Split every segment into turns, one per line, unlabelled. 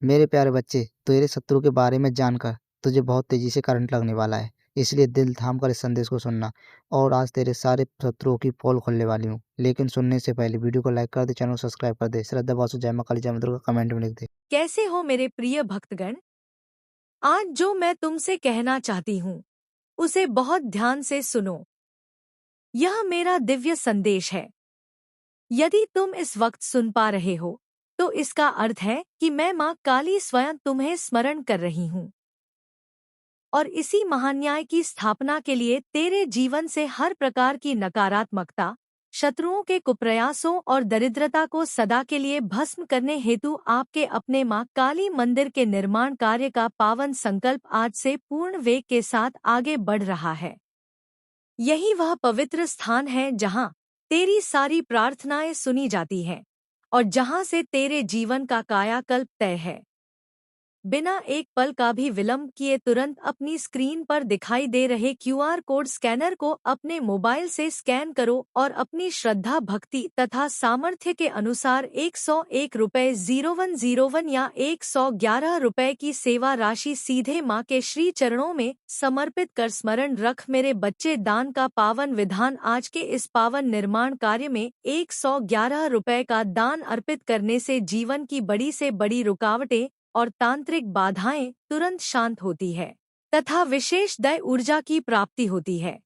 मेरे प्यारे बच्चे, तेरे शत्रु के बारे में जानकर तुझे बहुत तेजी से करंट लगने वाला है। इसलिए दिल थाम कर इस संदेश को सुनना। और आज तेरे सारे शत्रुओं की पोल खोलने वाली हूँ। लेकिन सुनने से पहले वीडियो को लाइक कर दे, चैनल को सब्सक्राइब कर दे। श्रद्धा वासु जय मां काली जय मां दुर्गा कमेंट में लिख दे।
कैसे हो मेरे प्रिय भक्तगण। आज जो मैं तुमसे कहना चाहती हूँ उसे बहुत ध्यान से सुनो। यह मेरा दिव्य संदेश है। यदि तुम इस वक्त सुन पा रहे हो तो इसका अर्थ है कि मैं माँ काली स्वयं तुम्हें स्मरण कर रही हूँ और इसी महान्याय की स्थापना के लिए तेरे जीवन से हर प्रकार की नकारात्मकता, शत्रुओं के कुप्रयासों और दरिद्रता को सदा के लिए भस्म करने हेतु आपके अपने माँ काली मंदिर के निर्माण कार्य का पावन संकल्प आज से पूर्ण वेग के साथ आगे बढ़ रहा है। यही वह पवित्र स्थान है जहाँ तेरी सारी प्रार्थनाएं सुनी जाती हैं और जहाँ से तेरे जीवन का कायाकल्प तय है। बिना एक पल का भी विलंब किए तुरंत अपनी स्क्रीन पर दिखाई दे रहे क्यूआर कोड स्कैनर को अपने मोबाइल से स्कैन करो और अपनी श्रद्धा, भक्ति तथा सामर्थ्य के अनुसार 101 रुपये 0101 या 111 रुपये की सेवा राशि सीधे माँ के श्री चरणों में समर्पित कर स्मरण रख मेरे बच्चे, दान का पावन विधान। आज के इस पावन निर्माण कार्य में 111 रुपये का दान अर्पित करने से जीवन की बड़ी से बड़ी रुकावटें और तांत्रिक बाधाएं तुरंत शांत होती है तथा विशेष दय ऊर्जा की प्राप्ति होती है।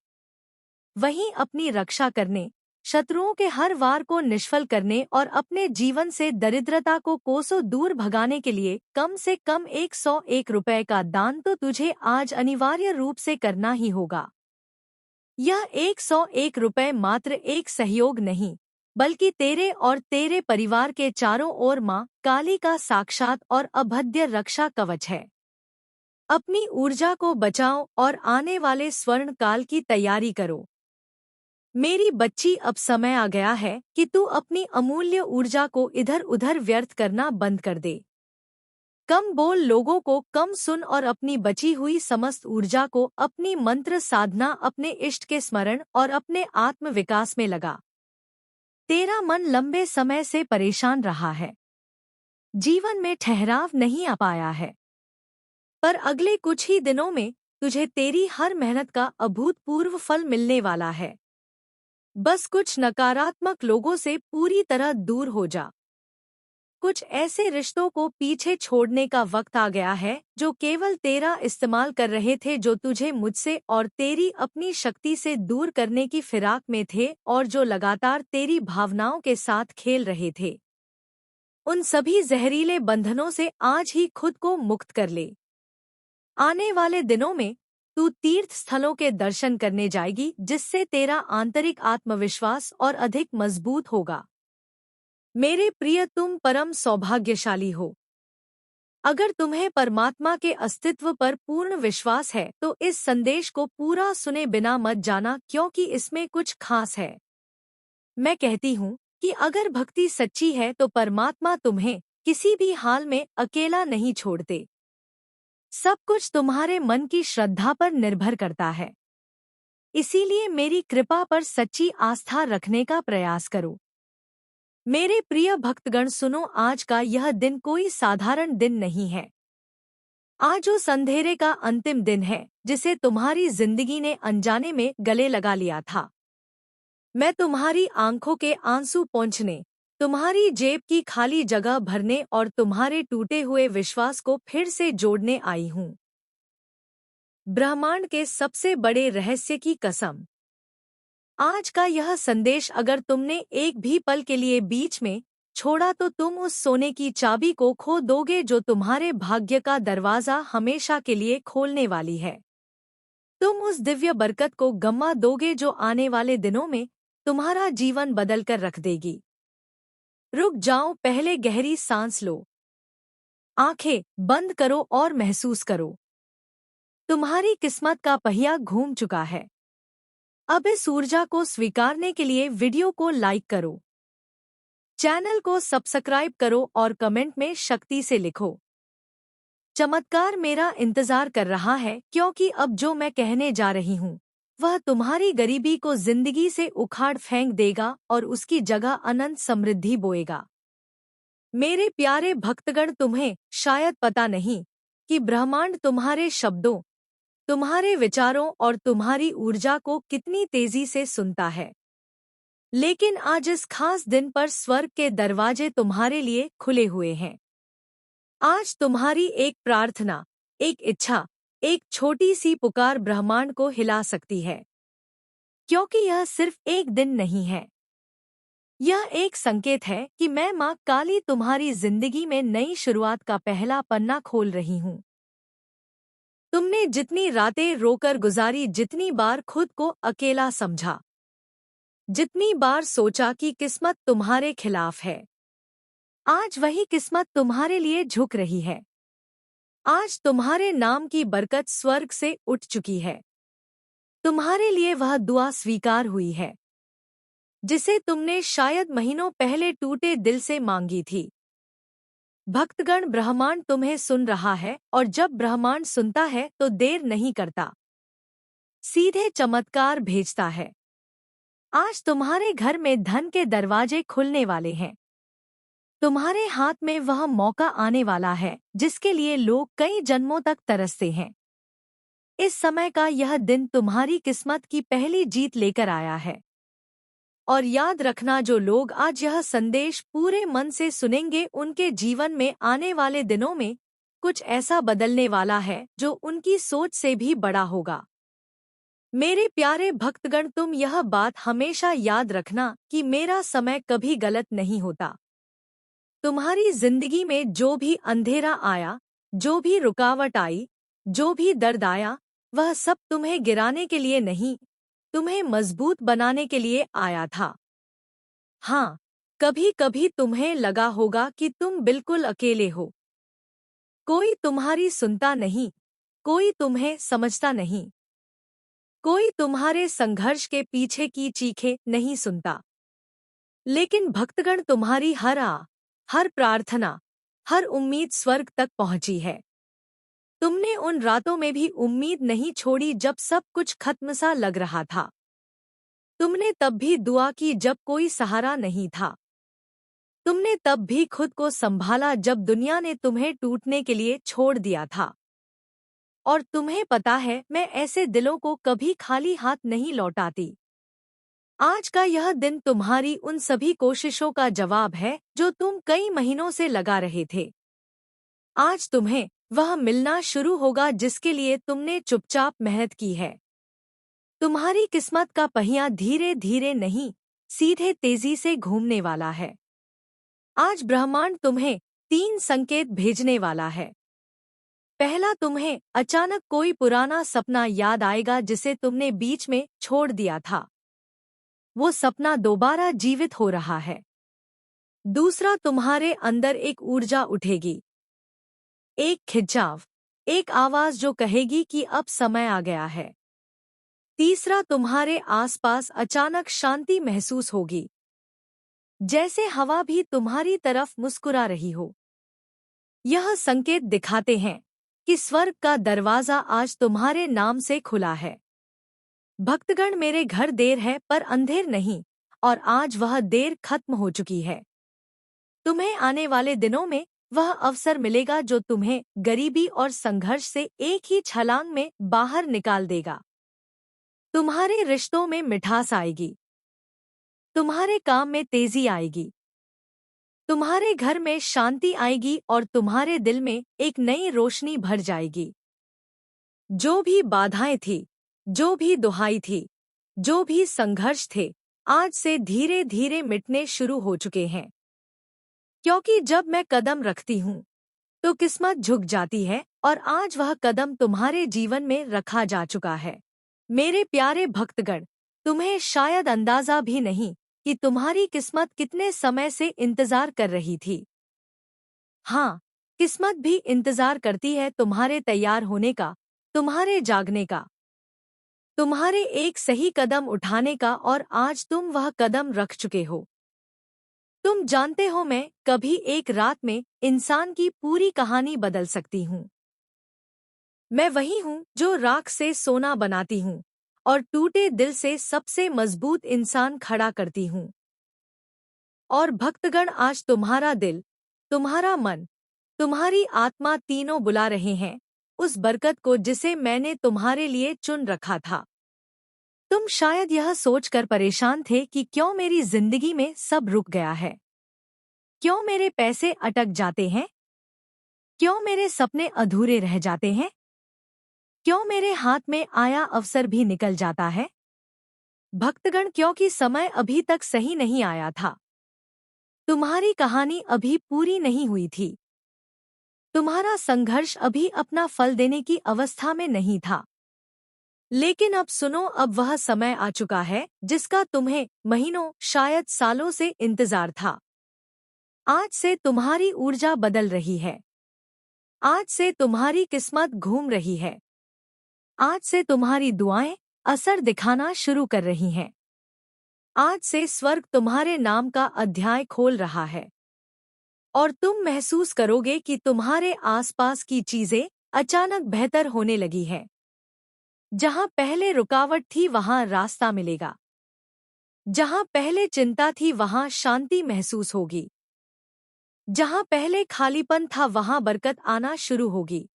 वहीं अपनी रक्षा करने, शत्रुओं के हर वार को निष्फल करने और अपने जीवन से दरिद्रता को कोसों दूर भगाने के लिए कम से कम 101 रुपये का दान तो तुझे आज अनिवार्य रूप से करना ही होगा। यह 101 रुपये मात्र एक सहयोग नहीं, बल्कि तेरे और तेरे परिवार के चारों ओर माँ काली का साक्षात और अभेद्य रक्षा कवच है। अपनी ऊर्जा को बचाओ और आने वाले स्वर्ण काल की तैयारी करो। मेरी बच्ची, अब समय आ गया है कि तू अपनी अमूल्य ऊर्जा को इधर उधर व्यर्थ करना बंद कर दे। कम बोल, लोगों को कम सुन और अपनी बची हुई समस्त ऊर्जा को अपनी मंत्र साधना, अपने इष्ट के स्मरण और अपने आत्म विकास में लगा। तेरा मन लंबे समय से परेशान रहा है, जीवन में ठहराव नहीं आ पाया है, पर अगले कुछ ही दिनों में तुझे तेरी हर मेहनत का अभूतपूर्व फल मिलने वाला है। बस कुछ नकारात्मक लोगों से पूरी तरह दूर हो जा। कुछ ऐसे रिश्तों को पीछे छोड़ने का वक्त आ गया है जो केवल तेरा इस्तेमाल कर रहे थे, जो तुझे मुझसे और तेरी अपनी शक्ति से दूर करने की फिराक में थे और जो लगातार तेरी भावनाओं के साथ खेल रहे थे। उन सभी जहरीले बंधनों से आज ही खुद को मुक्त कर ले। आने वाले दिनों में तू तीर्थ स्थलों के दर्शन करने जाएगी, जिससे तेरा आंतरिक आत्मविश्वास और अधिक मजबूत होगा। मेरे प्रिय, तुम परम सौभाग्यशाली हो। अगर तुम्हें परमात्मा के अस्तित्व पर पूर्ण विश्वास है तो इस संदेश को पूरा सुने बिना मत जाना, क्योंकि इसमें कुछ खास है। मैं कहती हूँ कि अगर भक्ति सच्ची है तो परमात्मा तुम्हें किसी भी हाल में अकेला नहीं छोड़ते। सब कुछ तुम्हारे मन की श्रद्धा पर निर्भर करता है। इसीलिए मेरी कृपा पर सच्ची आस्था रखने का प्रयास करो। मेरे प्रिय भक्तगण, सुनो, आज का यह दिन कोई साधारण दिन नहीं है। आज उस अंधेरे का अंतिम दिन है जिसे तुम्हारी जिंदगी ने अनजाने में गले लगा लिया था। मैं तुम्हारी आंखों के आंसू पोंछने, तुम्हारी जेब की खाली जगह भरने और तुम्हारे टूटे हुए विश्वास को फिर से जोड़ने आई हूँ। ब्रह्मांड के सबसे बड़े रहस्य की कसम, आज का यह संदेश अगर तुमने एक भी पल के लिए बीच में छोड़ा तो तुम उस सोने की चाबी को खो दोगे जो तुम्हारे भाग्य का दरवाजा हमेशा के लिए खोलने वाली है। तुम उस दिव्य बरकत को गंवा दोगे जो आने वाले दिनों में तुम्हारा जीवन बदल कर रख देगी। रुक जाओ, पहले गहरी सांस लो, आंखें बंद करो और महसूस करो। तुम्हारी किस्मत का पहिया घूम चुका है। अब इस ऊर्जा को स्वीकारने के लिए वीडियो को लाइक करो, चैनल को सब्सक्राइब करो और कमेंट में शक्ति से लिखो, चमत्कार मेरा इंतजार कर रहा है, क्योंकि अब जो मैं कहने जा रही हूँ वह तुम्हारी गरीबी को जिंदगी से उखाड़ फेंक देगा और उसकी जगह अनंत समृद्धि बोएगा। मेरे प्यारे भक्तगण, तुम्हें शायद पता नहीं कि ब्रह्मांड तुम्हारे शब्दों, तुम्हारे विचारों और तुम्हारी ऊर्जा को कितनी तेजी से सुनता है। लेकिन आज इस खास दिन पर स्वर्ग के दरवाजे तुम्हारे लिए खुले हुए हैं। आज तुम्हारी एक प्रार्थना, एक इच्छा, एक छोटी सी पुकार ब्रह्मांड को हिला सकती है। क्योंकि यह सिर्फ एक दिन नहीं है, यह एक संकेत है कि मैं माँ काली तुम्हारी जिंदगी में नई शुरुआत का पहला पन्ना खोल रही हूँ। तुमने जितनी रातें रोकर गुजारी, जितनी बार खुद को अकेला समझा, जितनी बार सोचा कि किस्मत तुम्हारे खिलाफ है, आज वही किस्मत तुम्हारे लिए झुक रही है। आज तुम्हारे नाम की बरकत स्वर्ग से उठ चुकी है। तुम्हारे लिए वह दुआ स्वीकार हुई है जिसे तुमने शायद महीनों पहले टूटे दिल से मांगी थी। भक्तगण, ब्रह्मांड तुम्हें सुन रहा है, और जब ब्रह्मांड सुनता है तो देर नहीं करता, सीधे चमत्कार भेजता है। आज तुम्हारे घर में धन के दरवाजे खुलने वाले हैं। तुम्हारे हाथ में वह मौका आने वाला है जिसके लिए लोग कई जन्मों तक तरसते हैं। इस समय का यह दिन तुम्हारी किस्मत की पहली जीत लेकर आया है। और याद रखना, जो लोग आज यह संदेश पूरे मन से सुनेंगे, उनके जीवन में आने वाले दिनों में कुछ ऐसा बदलने वाला है जो उनकी सोच से भी बड़ा होगा। मेरे प्यारे भक्तगण, तुम यह बात हमेशा याद रखना कि मेरा समय कभी गलत नहीं होता। तुम्हारी जिंदगी में जो भी अंधेरा आया, जो भी रुकावट आई, जो भी दर्द आया, वह सब तुम्हें गिराने के लिए नहीं, तुम्हें मजबूत बनाने के लिए आया था। हाँ, कभी कभी तुम्हें लगा होगा कि तुम बिल्कुल अकेले हो। कोई तुम्हारी सुनता नहीं, कोई तुम्हें समझता नहीं, कोई तुम्हारे संघर्ष के पीछे की चीखें नहीं सुनता। लेकिन भक्तगण, तुम्हारी हर प्रार्थना, हर उम्मीद स्वर्ग तक पहुंची है। तुमने उन रातों में भी उम्मीद नहीं छोड़ी जब सब कुछ खत्म सा लग रहा था। तुमने तब भी दुआ की जब कोई सहारा नहीं था। तुमने तब भी खुद को संभाला जब दुनिया ने तुम्हें टूटने के लिए छोड़ दिया था। और तुम्हें पता है, मैं ऐसे दिलों को कभी खाली हाथ नहीं लौटाती। आज का यह दिन तुम्हारी उन सभी कोशिशों का जवाब है जो तुम कई महीनों से लगा रहे थे। आज तुम्हें वह मिलना शुरू होगा जिसके लिए तुमने चुपचाप मेहनत की है। तुम्हारी किस्मत का पहिया धीरे धीरे नहीं, सीधे तेजी से घूमने वाला है। आज ब्रह्मांड तुम्हें 3 संकेत भेजने वाला है। पहला, तुम्हें अचानक कोई पुराना सपना याद आएगा जिसे तुमने बीच में छोड़ दिया था। वो सपना दोबारा जीवित हो रहा है। दूसरा, तुम्हारे अंदर एक ऊर्जा उठेगी, एक खिंचाव, एक आवाज जो कहेगी कि अब समय आ गया है। तीसरा, तुम्हारे आसपास अचानक शांति महसूस होगी, जैसे हवा भी तुम्हारी तरफ मुस्कुरा रही हो। यह संकेत दिखाते हैं कि स्वर्ग का दरवाजा आज तुम्हारे नाम से खुला है। भक्तगण, मेरे घर देर है पर अंधेर नहीं, और आज वह देर खत्म हो चुकी है। तुम्हें आने वाले दिनों में वह अवसर मिलेगा जो तुम्हें गरीबी और संघर्ष से एक ही छलांग में बाहर निकाल देगा। तुम्हारे रिश्तों में मिठास आएगी, तुम्हारे काम में तेजी आएगी, तुम्हारे घर में शांति आएगी और तुम्हारे दिल में एक नई रोशनी भर जाएगी। जो भी बाधाएं थी, जो भी दुहाई थी, जो भी संघर्ष थे, आज से धीरे धीरे मिटने शुरू हो चुके हैं। क्योंकि जब मैं कदम रखती हूँ तो किस्मत झुक जाती है, और आज वह कदम तुम्हारे जीवन में रखा जा चुका है। मेरे प्यारे भक्तगण, तुम्हें शायद अंदाजा भी नहीं कि तुम्हारी किस्मत कितने समय से इंतजार कर रही थी। हाँ, किस्मत भी इंतजार करती है तुम्हारे तैयार होने का, तुम्हारे जागने का, तुम्हारे एक सही कदम उठाने का, और आज तुम वह कदम रख चुके हो। तुम जानते हो, मैं कभी एक रात में इंसान की पूरी कहानी बदल सकती हूँ। मैं वही हूँ जो राख से सोना बनाती हूँ और टूटे दिल से सबसे मजबूत इंसान खड़ा करती हूँ। और भक्तगण, आज तुम्हारा दिल, तुम्हारा मन, तुम्हारी आत्मा तीनों बुला रहे हैं उस बरकत को जिसे मैंने तुम्हारे लिए चुन रखा था। तुम शायद यह सोचकर परेशान थे कि क्यों मेरी जिंदगी में सब रुक गया है, क्यों मेरे पैसे अटक जाते हैं, क्यों मेरे सपने अधूरे रह जाते हैं, क्यों मेरे हाथ में आया अवसर भी निकल जाता है। भक्तगण, क्योंकि समय अभी तक सही नहीं आया था। तुम्हारी कहानी अभी पूरी नहीं हुई थी। तुम्हारा संघर्ष अभी अपना फल देने की अवस्था में नहीं था। लेकिन अब सुनो, अब वह समय आ चुका है जिसका तुम्हें महीनों, शायद सालों से इंतजार था। आज से तुम्हारी ऊर्जा बदल रही है। आज से तुम्हारी किस्मत घूम रही है। आज से तुम्हारी दुआएं असर दिखाना शुरू कर रही हैं। आज से स्वर्ग तुम्हारे नाम का अध्याय खोल रहा है और तुम महसूस करोगे कि तुम्हारे आसपास की चीजें अचानक बेहतर होने लगी है। जहां पहले रुकावट थी वहां रास्ता मिलेगा। जहां पहले चिंता थी वहां शांति महसूस होगी। जहां पहले खालीपन था वहां बरकत आना शुरू होगी।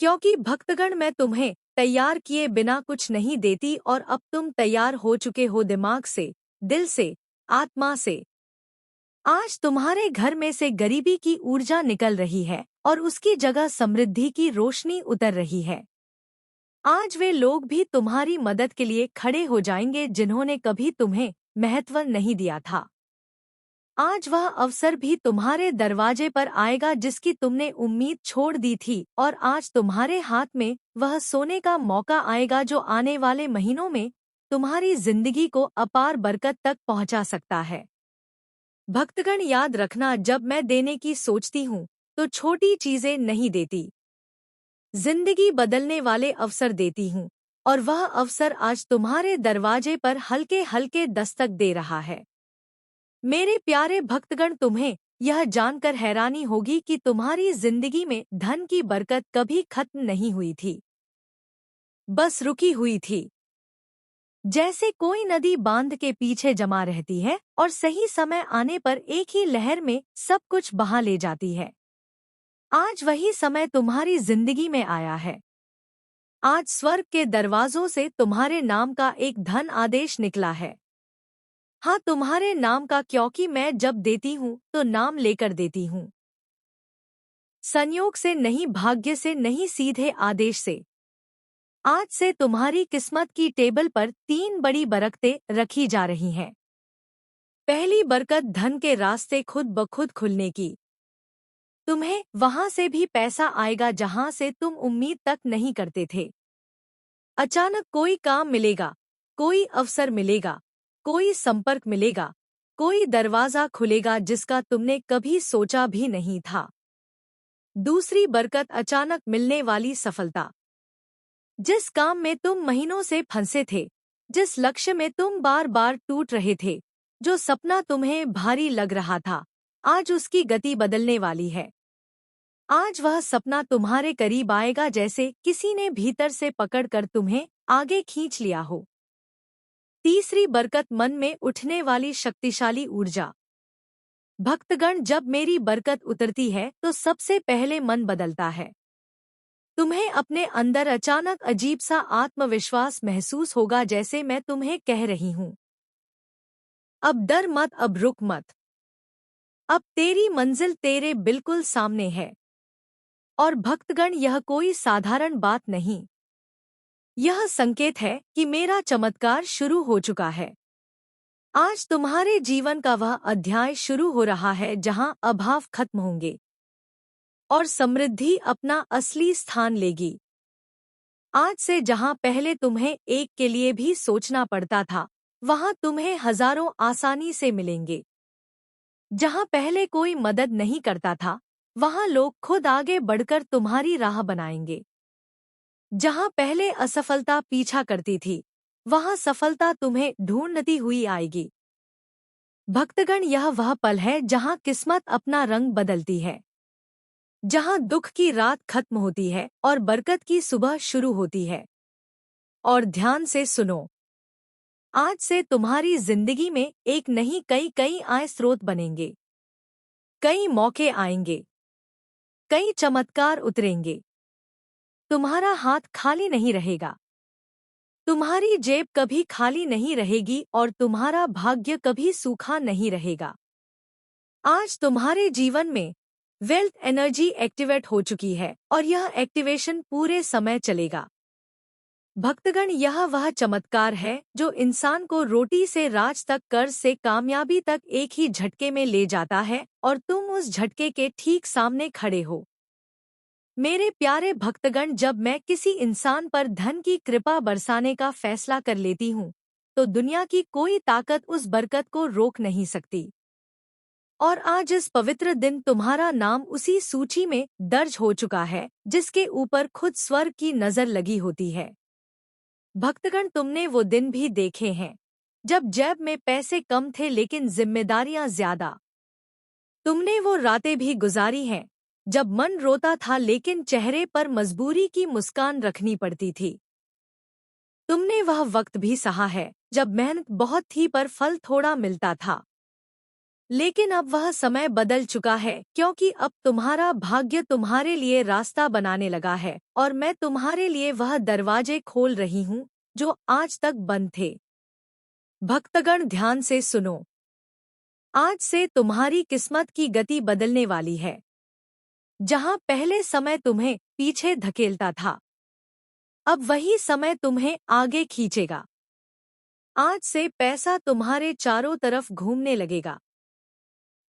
क्योंकि भक्तगण, मैं तुम्हें तैयार किए बिना कुछ नहीं देती और अब तुम तैयार हो चुके हो, दिमाग से, दिल से, आत्मा से। आज तुम्हारे घर में से गरीबी की ऊर्जा निकल रही है और उसकी जगह समृद्धि की रोशनी उतर रही है। आज वे लोग भी तुम्हारी मदद के लिए खड़े हो जाएंगे जिन्होंने कभी तुम्हें महत्व नहीं दिया था। आज वह अवसर भी तुम्हारे दरवाजे पर आएगा जिसकी तुमने उम्मीद छोड़ दी थी, और आज तुम्हारे हाथ में वह सोने का मौका आएगा जो आने वाले महीनों में तुम्हारी जिंदगी को अपार बरकत तक पहुंचा सकता है। भक्तगण, याद रखना, जब मैं देने की सोचती हूँ तो छोटी चीजें नहीं देती, जिंदगी बदलने वाले अवसर देती हूँ, और वह अवसर आज तुम्हारे दरवाजे पर हल्के हल्के दस्तक दे रहा है। मेरे प्यारे भक्तगण, तुम्हें यह जानकर हैरानी होगी कि तुम्हारी जिंदगी में धन की बरकत कभी खत्म नहीं हुई थी, बस रुकी हुई थी। जैसे कोई नदी बांध के पीछे जमा रहती है और सही समय आने पर एक ही लहर में सब कुछ बहा ले जाती है। आज वही समय तुम्हारी जिंदगी में आया है। आज स्वर्ग के दरवाजों से तुम्हारे नाम का एक धन आदेश निकला है। हाँ, तुम्हारे नाम का, क्योंकि मैं जब देती हूँ तो नाम लेकर देती हूँ। संयोग से नहीं, भाग्य से नहीं, सीधे आदेश से। आज से तुम्हारी किस्मत की टेबल पर 3 बड़ी बरकतें रखी जा रही हैं। पहली बरकत, धन के रास्ते खुद ब खुद खुलने की। तुम्हें वहां से भी पैसा आएगा जहां से तुम उम्मीद तक नहीं करते थे। अचानक कोई काम मिलेगा, कोई अवसर मिलेगा, कोई संपर्क मिलेगा, कोई दरवाजा खुलेगा जिसका तुमने कभी सोचा भी नहीं था। दूसरी बरकत, अचानक मिलने वाली सफलता। जिस काम में तुम महीनों से फंसे थे, जिस लक्ष्य में तुम बार बार टूट रहे थे, जो सपना तुम्हें भारी लग रहा था, आज उसकी गति बदलने वाली है। आज वह सपना तुम्हारे करीब आएगा जैसे किसी ने भीतर से पकड़कर तुम्हें आगे खींच लिया हो। तीसरी बरकत, मन में उठने वाली शक्तिशाली ऊर्जा। भक्तगण, जब मेरी बरकत उतरती है तो सबसे पहले मन बदलता है। तुम्हें अपने अंदर अचानक अजीब सा आत्मविश्वास महसूस होगा, जैसे मैं तुम्हें कह रही हूँ, अब डर मत, अब रुक मत। अब तेरी मंजिल तेरे बिल्कुल सामने है। और भक्तगण, यह कोई साधारण बात नहीं, यह संकेत है कि मेरा चमत्कार शुरू हो चुका है। आज तुम्हारे जीवन का वह अध्याय शुरू हो रहा है जहां अभाव खत्म होंगे और समृद्धि अपना असली स्थान लेगी। आज से जहां पहले तुम्हें एक के लिए भी सोचना पड़ता था, वहां तुम्हें हजारों आसानी से मिलेंगे। जहां पहले कोई मदद नहीं करता था, वहां लोग खुद आगे बढ़कर तुम्हारी राह बनाएंगे। जहां पहले असफलता पीछा करती थी, वहां सफलता तुम्हें ढूंढती हुई आएगी। भक्तगण, यह वह पल है जहां किस्मत अपना रंग बदलती है, जहां दुख की रात खत्म होती है और बरकत की सुबह शुरू होती है। और ध्यान से सुनो, आज से तुम्हारी जिंदगी में एक नहीं, कई कई आय स्रोत बनेंगे। कई मौके आएंगे, कई चमत्कार उतरेंगे। तुम्हारा हाथ खाली नहीं रहेगा, तुम्हारी जेब कभी खाली नहीं रहेगी और तुम्हारा भाग्य कभी सूखा नहीं रहेगा। आज तुम्हारे जीवन में वेल्थ एनर्जी एक्टिवेट हो चुकी है और यह एक्टिवेशन पूरे समय चलेगा। भक्तगण, यह वह चमत्कार है जो इंसान को रोटी से राज तक, कर्ज से कामयाबी तक एक ही झटके में ले जाता है और तुम उस झटके के ठीक सामने खड़े हो। मेरे प्यारे भक्तगण, जब मैं किसी इंसान पर धन की कृपा बरसाने का फैसला कर लेती हूँ, तो दुनिया की कोई ताकत उस बरकत को रोक नहीं सकती। और आज इस पवित्र दिन तुम्हारा नाम उसी सूची में दर्ज हो चुका है जिसके ऊपर खुद स्वर्ग की नजर लगी होती है। भक्तगण, तुमने वो दिन भी देखे हैं जब जेब में पैसे कम थे लेकिन जिम्मेदारियां ज्यादा। तुमने वो रातें भी गुजारी हैं जब मन रोता था लेकिन चेहरे पर मजबूरी की मुस्कान रखनी पड़ती थी। तुमने वह वक्त भी सहा है जब मेहनत बहुत थी पर फल थोड़ा मिलता था। लेकिन अब वह समय बदल चुका है, क्योंकि अब तुम्हारा भाग्य तुम्हारे लिए रास्ता बनाने लगा है और मैं तुम्हारे लिए वह दरवाजे खोल रही हूँ जो आज तक बंद थे। भक्तगण, ध्यान से सुनो। आज से तुम्हारी किस्मत की गति बदलने वाली है। जहाँ पहले समय तुम्हें पीछे धकेलता था, अब वही समय तुम्हें आगे खींचेगा। आज से पैसा तुम्हारे चारों तरफ घूमने लगेगा।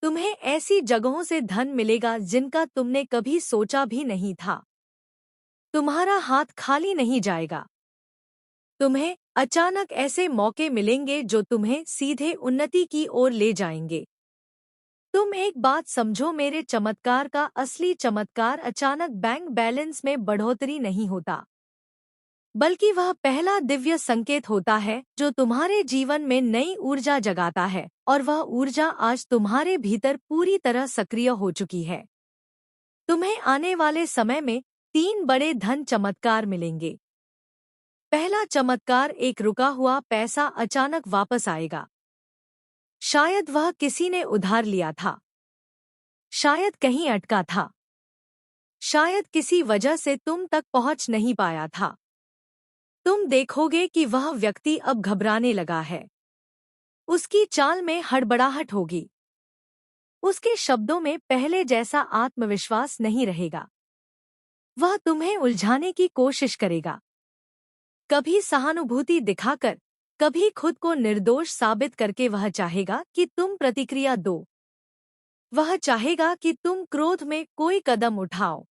तुम्हें ऐसी जगहों से धन मिलेगा जिनका तुमने कभी सोचा भी नहीं था। तुम्हारा हाथ खाली नहीं जाएगा। तुम्हें अचानक ऐसे मौके मिलेंगे जो तुम्हें सीधे उन्नति की ओर ले जाएंगे। तुम एक बात समझो, मेरे चमत्कार का असली चमत्कार अचानक बैंक बैलेंस में बढ़ोतरी नहीं होता, बल्कि वह पहला दिव्य संकेत होता है जो तुम्हारे जीवन में नई ऊर्जा जगाता है, और वह ऊर्जा आज तुम्हारे भीतर पूरी तरह सक्रिय हो चुकी है। तुम्हें आने वाले समय में 3 बड़े धन चमत्कार मिलेंगे। पहला चमत्कार, एक रुका हुआ पैसा अचानक वापस आएगा। शायद वह किसी ने उधार लिया था, शायद कहीं अटका था, शायद किसी वजह से तुम तक पहुंच नहीं पाया था। तुम देखोगे कि वह व्यक्ति अब घबराने लगा है। उसकी चाल में हड़बड़ाहट होगी। उसके शब्दों में पहले जैसा आत्मविश्वास नहीं रहेगा। वह तुम्हें उलझाने की कोशिश करेगा, कभी सहानुभूति दिखाकर, कभी खुद को निर्दोष साबित करके। वह चाहेगा कि तुम प्रतिक्रिया दो। वह चाहेगा कि तुम क्रोध में कोई कदम उठाओ,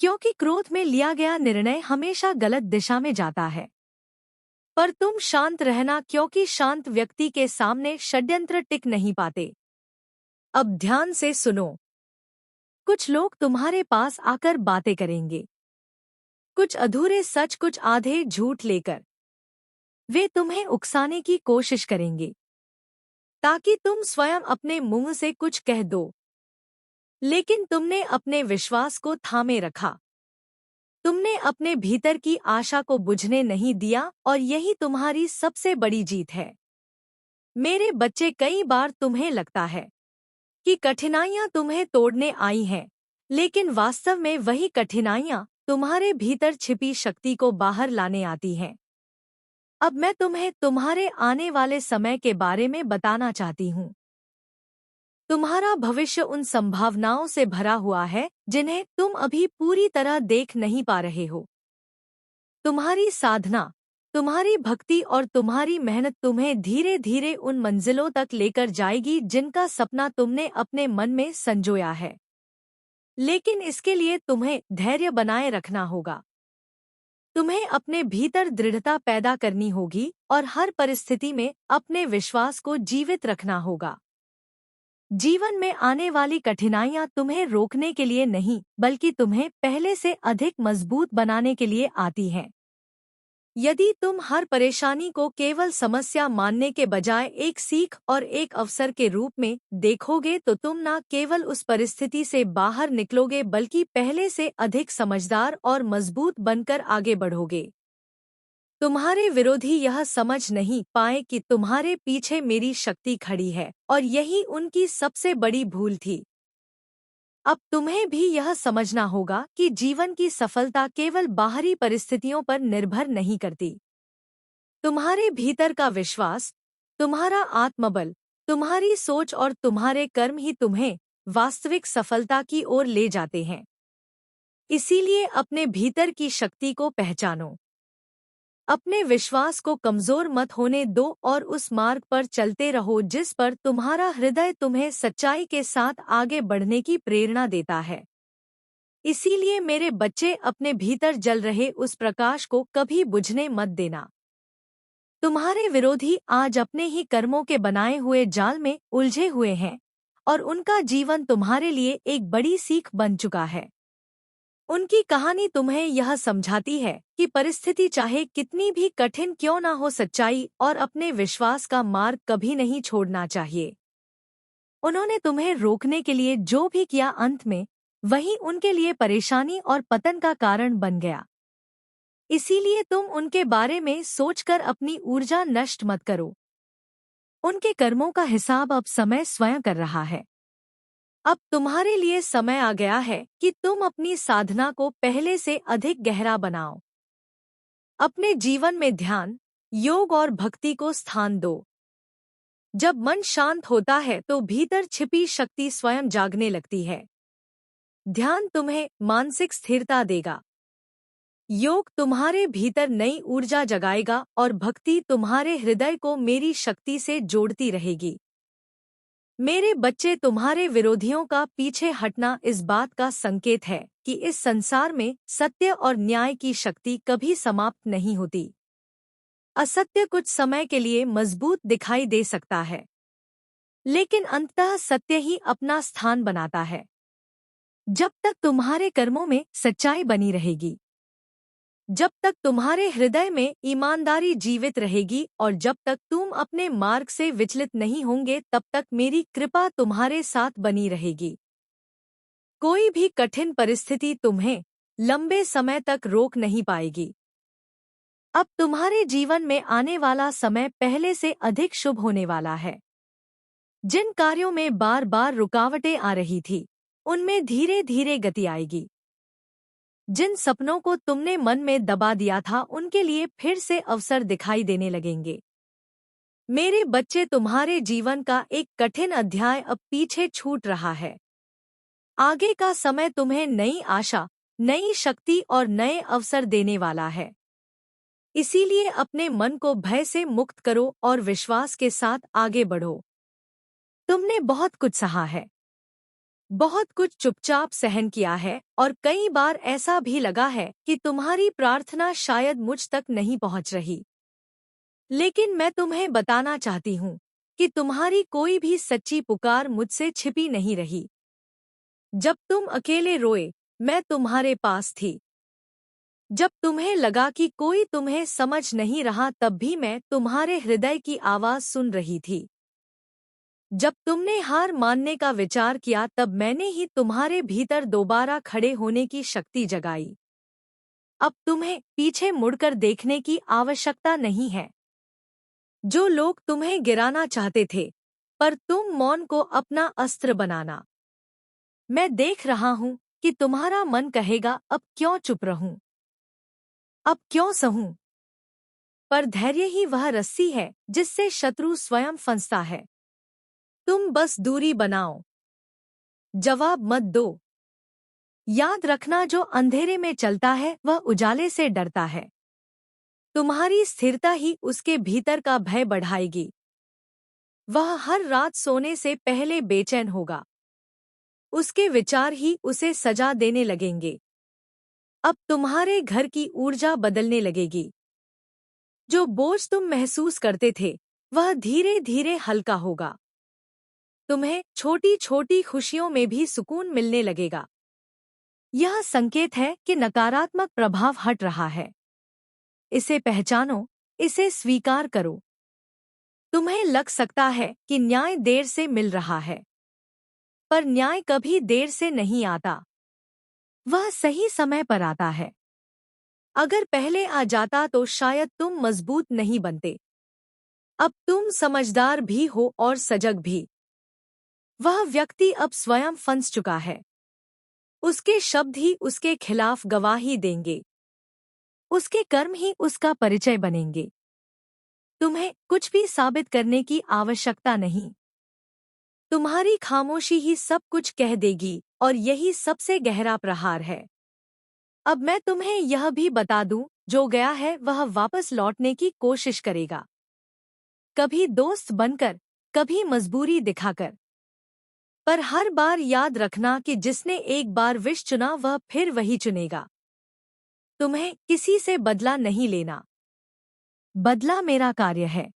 क्योंकि क्रोध में लिया गया निर्णय हमेशा गलत दिशा में जाता है। पर तुम शांत रहना, क्योंकि शांत व्यक्ति के सामने षड्यंत्र टिक नहीं पाते। अब ध्यान से सुनो। कुछ लोग तुम्हारे पास आकर बातें करेंगे, कुछ अधूरे सच, कुछ आधे झूठ लेकर। वे तुम्हें उकसाने की कोशिश करेंगे ताकि तुम स्वयं अपने मुंह से कुछ कह दो, लेकिन तुमने अपने विश्वास को थामे रखा। तुमने अपने भीतर की आशा को बुझने नहीं दिया, और यही तुम्हारी सबसे बड़ी जीत है। मेरे बच्चे, कई बार तुम्हें लगता है कि कठिनाइयां तुम्हें तोड़ने आई हैं, लेकिन वास्तव में वही कठिनाइयां तुम्हारे भीतर छिपी शक्ति को बाहर लाने आती हैं। अब मैं तुम्हें तुम्हारे आने वाले समय के बारे में बताना चाहती हूँ। तुम्हारा भविष्य उन संभावनाओं से भरा हुआ है जिन्हें तुम अभी पूरी तरह देख नहीं पा रहे हो। तुम्हारी साधना, तुम्हारी भक्ति और तुम्हारी मेहनत तुम्हें धीरे धीरे उन मंजिलों तक लेकर जाएगी जिनका सपना तुमने अपने मन में संजोया है। लेकिन इसके लिए तुम्हें धैर्य बनाए रखना होगा। तुम्हें अपने भीतर दृढ़ता पैदा करनी होगी और हर परिस्थिति में अपने विश्वास को जीवित रखना होगा। जीवन में आने वाली कठिनाइयां तुम्हें रोकने के लिए नहीं, बल्कि तुम्हें पहले से अधिक मजबूत बनाने के लिए आती हैं। यदि तुम हर परेशानी को केवल समस्या मानने के बजाय एक सीख और एक अवसर के रूप में देखोगे, तो तुम न केवल उस परिस्थिति से बाहर निकलोगे, बल्कि पहले से अधिक समझदार और मजबूत बनकर आगे बढ़ोगे। तुम्हारे विरोधी यह समझ नहीं पाए कि तुम्हारे पीछे मेरी शक्ति खड़ी है, और यही उनकी सबसे बड़ी भूल थी। अब तुम्हें भी यह समझना होगा कि जीवन की सफलता केवल बाहरी परिस्थितियों पर निर्भर नहीं करती। तुम्हारे भीतर का विश्वास, तुम्हारा आत्मबल, तुम्हारी सोच और तुम्हारे कर्म ही तुम्हें वास्तविक सफलता की ओर ले जाते हैं। इसीलिए अपने भीतर की शक्ति को पहचानो। अपने विश्वास को कमजोर मत होने दो और उस मार्ग पर चलते रहो जिस पर तुम्हारा हृदय तुम्हें सच्चाई के साथ आगे बढ़ने की प्रेरणा देता है। इसीलिए मेरे बच्चे, अपने भीतर जल रहे उस प्रकाश को कभी बुझने मत देना। तुम्हारे विरोधी आज अपने ही कर्मों के बनाए हुए जाल में उलझे हुए हैं, और उनका जीवन तुम्हारे लिए एक बड़ी सीख बन चुका है। उनकी कहानी तुम्हें यह समझाती है कि परिस्थिति चाहे कितनी भी कठिन क्यों ना हो, सच्चाई और अपने विश्वास का मार्ग कभी नहीं छोड़ना चाहिए। उन्होंने तुम्हें रोकने के लिए जो भी किया, अंत में वही उनके लिए परेशानी और पतन का कारण बन गया। इसीलिए तुम उनके बारे में सोचकर अपनी ऊर्जा नष्ट मत करो। उनके कर्मों का हिसाब अब समय स्वयं कर रहा है। अब तुम्हारे लिए समय आ गया है कि तुम अपनी साधना को पहले से अधिक गहरा बनाओ। अपने जीवन में ध्यान, योग और भक्ति को स्थान दो। जब मन शांत होता है तो भीतर छिपी शक्ति स्वयं जागने लगती है। ध्यान तुम्हें मानसिक स्थिरता देगा, योग तुम्हारे भीतर नई ऊर्जा जगाएगा और भक्ति तुम्हारे हृदय को मेरी शक्ति से जोड़ती रहेगी। मेरे बच्चे, तुम्हारे विरोधियों का पीछे हटना इस बात का संकेत है कि इस संसार में सत्य और न्याय की शक्ति कभी समाप्त नहीं होती। असत्य कुछ समय के लिए मजबूत दिखाई दे सकता है, लेकिन अंततः सत्य ही अपना स्थान बनाता है। जब तक तुम्हारे कर्मों में सच्चाई बनी रहेगी, जब तक तुम्हारे हृदय में ईमानदारी जीवित रहेगी और जब तक तुम अपने मार्ग से विचलित नहीं होंगे, तब तक मेरी कृपा तुम्हारे साथ बनी रहेगी। कोई भी कठिन परिस्थिति तुम्हें लंबे समय तक रोक नहीं पाएगी। अब तुम्हारे जीवन में आने वाला समय पहले से अधिक शुभ होने वाला है। जिन कार्यों में बार बार रुकावटें आ रही थी, उनमें धीरे धीरे गति आएगी। जिन सपनों को तुमने मन में दबा दिया था, उनके लिए फिर से अवसर दिखाई देने लगेंगे। मेरे बच्चे, तुम्हारे जीवन का एक कठिन अध्याय अब पीछे छूट रहा है। आगे का समय तुम्हें नई आशा, नई शक्ति और नए अवसर देने वाला है। इसीलिए अपने मन को भय से मुक्त करो और विश्वास के साथ आगे बढ़ो। तुमने बहुत कुछ सहा है, बहुत कुछ चुपचाप सहन किया है, और कई बार ऐसा भी लगा है कि तुम्हारी प्रार्थना शायद मुझ तक नहीं पहुंच रही। लेकिन मैं तुम्हें बताना चाहती हूँ कि तुम्हारी कोई भी सच्ची पुकार मुझसे छिपी नहीं रही। जब तुम अकेले रोए, मैं तुम्हारे पास थी। जब तुम्हें लगा कि कोई तुम्हें समझ नहीं रहा, तब भी मैं तुम्हारे हृदय की आवाज सुन रही थी। जब तुमने हार मानने का विचार किया, तब मैंने ही तुम्हारे भीतर दोबारा खड़े होने की शक्ति जगाई। अब तुम्हें पीछे मुड़कर देखने की आवश्यकता नहीं है। जो लोग तुम्हें गिराना चाहते थे, पर तुम मौन को अपना अस्त्र बनाना। मैं देख रहा हूँ कि तुम्हारा मन कहेगा, अब क्यों चुप रहूं, अब क्यों सहूं। पर धैर्य ही वह रस्सी है जिससे शत्रु स्वयं फंसता है। तुम बस दूरी बनाओ, जवाब मत दो। याद रखना, जो अंधेरे में चलता है वह उजाले से डरता है। तुम्हारी स्थिरता ही उसके भीतर का भय बढ़ाएगी। वह हर रात सोने से पहले बेचैन होगा। उसके विचार ही उसे सजा देने लगेंगे। अब तुम्हारे घर की ऊर्जा बदलने लगेगी। जो बोझ तुम महसूस करते थे, वह धीरे धीरे हल्का होगा। तुम्हें छोटी छोटी खुशियों में भी सुकून मिलने लगेगा। यह संकेत है कि नकारात्मक प्रभाव हट रहा है। इसे पहचानो, इसे स्वीकार करो। तुम्हें लग सकता है कि न्याय देर से मिल रहा है, पर न्याय कभी देर से नहीं आता। वह सही समय पर आता है। अगर पहले आ जाता तो शायद तुम मजबूत नहीं बनते। अब तुम समझदार भी हो और सजग भी। वह व्यक्ति अब स्वयं फंस चुका है। उसके शब्द ही उसके खिलाफ गवाही देंगे। उसके कर्म ही उसका परिचय बनेंगे। तुम्हें कुछ भी साबित करने की आवश्यकता नहीं। तुम्हारी खामोशी ही सब कुछ कह देगी और यही सबसे गहरा प्रहार है। अब मैं तुम्हें यह भी बता दूं, जो गया है वह वापस लौटने की कोशिश करेगा। कभी दोस्त बनकर, कभी मजबूरी दिखाकर। पर हर बार याद रखना कि जिसने एक बार विष चुना वह फिर वही चुनेगा। तुम्हें किसी से बदला नहीं लेना। बदला मेरा कार्य है।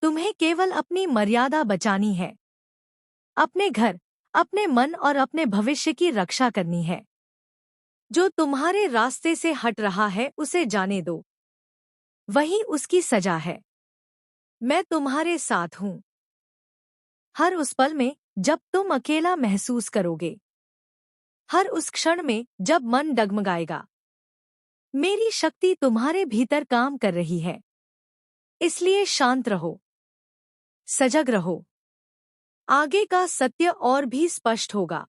तुम्हें केवल अपनी मर्यादा बचानी है। अपने घर, अपने मन और अपने भविष्य की रक्षा करनी है। जो तुम्हारे रास्ते से हट रहा है उसे जाने दो। वही उसकी सजा है। मैं तुम्हारे साथ हूं। हर उस पल में जब तुम अकेला महसूस करोगे। हर उस क्षण में जब मन डगमगाएगा। मेरी शक्ति तुम्हारे भीतर काम कर रही है। इसलिए शांत रहो। सजग रहो। आगे का सत्य और भी स्पष्ट होगा।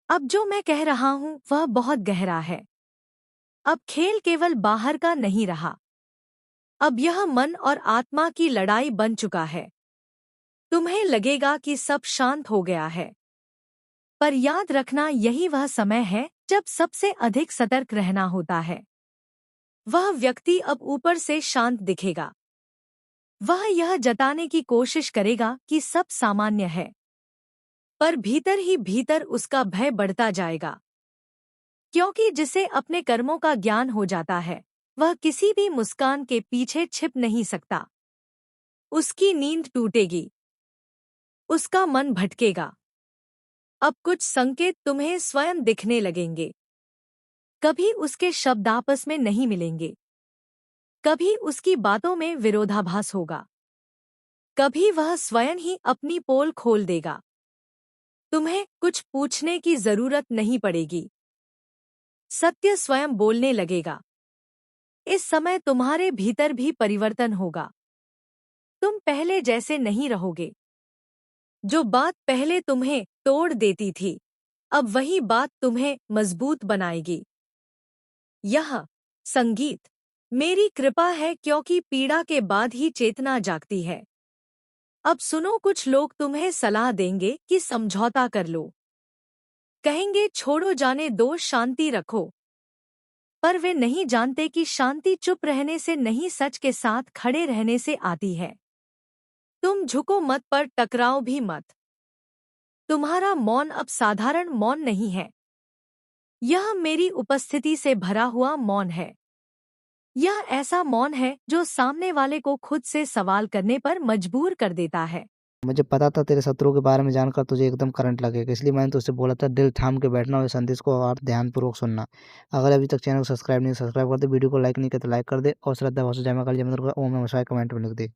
अब जो मैं कह रहा हूं वह बहुत गहरा है। अब खेल केवल बाहर का नहीं रहा। अब यह मन और आत्मा की लड़ाई बन चुका है। तुम्हें लगेगा कि सब शांत हो गया है। पर याद रखना यही वह समय है जब सबसे अधिक सतर्क रहना होता है। वह व्यक्ति अब ऊपर से शांत दिखेगा। वह यह जताने की कोशिश करेगा कि सब सामान्य है। पर भीतर ही भीतर उसका भय बढ़ता जाएगा। क्योंकि जिसे अपने कर्मों का ज्ञान हो जाता है, वह किसी भी मुस्कान के पीछे छिप नहीं सकता। उसकी नींद टूटेगी। उसका मन भटकेगा। अब कुछ संकेत तुम्हें स्वयं दिखने लगेंगे। कभी उसके शब्द आपस में नहीं मिलेंगे। कभी उसकी बातों में विरोधाभास होगा। कभी वह स्वयं ही अपनी पोल खोल देगा। तुम्हें कुछ पूछने की जरूरत नहीं पड़ेगी। सत्य स्वयं बोलने लगेगा। इस समय तुम्हारे भीतर भी परिवर्तन होगा। तुम पहले जैसे नहीं रहोगे। जो बात पहले तुम्हें तोड़ देती थी, अब वही बात तुम्हें मजबूत बनाएगी। यह संगीत मेरी कृपा है, क्योंकि पीड़ा के बाद ही चेतना जागती है। अब सुनो, कुछ लोग तुम्हें सलाह देंगे कि समझौता कर लो। कहेंगे छोड़ो, जाने दो, शांति रखो। पर वे नहीं जानते कि शांति चुप रहने से नहीं, सच के साथ खड़े रहने से आती है। तुम झुको मत, पर टकराओ भी मत। तुम्हारा मौन अब साधारण मौन नहीं है। यह मेरी उपस्थिति से भरा हुआ मौन है। यह ऐसा मौन है जो सामने वाले को खुद से सवाल करने पर मजबूर कर देता है।
मुझे पता था तेरे शत्रुओं के बारे में जानकर तुझे एकदम करंट लगेगा, इसलिए मैंने तुझसे बोला था दिल थाम के बैठना और इस संदेश को और ध्यानपूर्वक सुनना। अगर अभी तक चैनल को सब्सक्राइब नहीं कर दे, वीडियो को लाइक नहीं किया तो लाइक कर दे और श्रद्धा भाव से जय मां काली जय मंदिर का ओम नमः शिवाय कमेंट में लिख दे।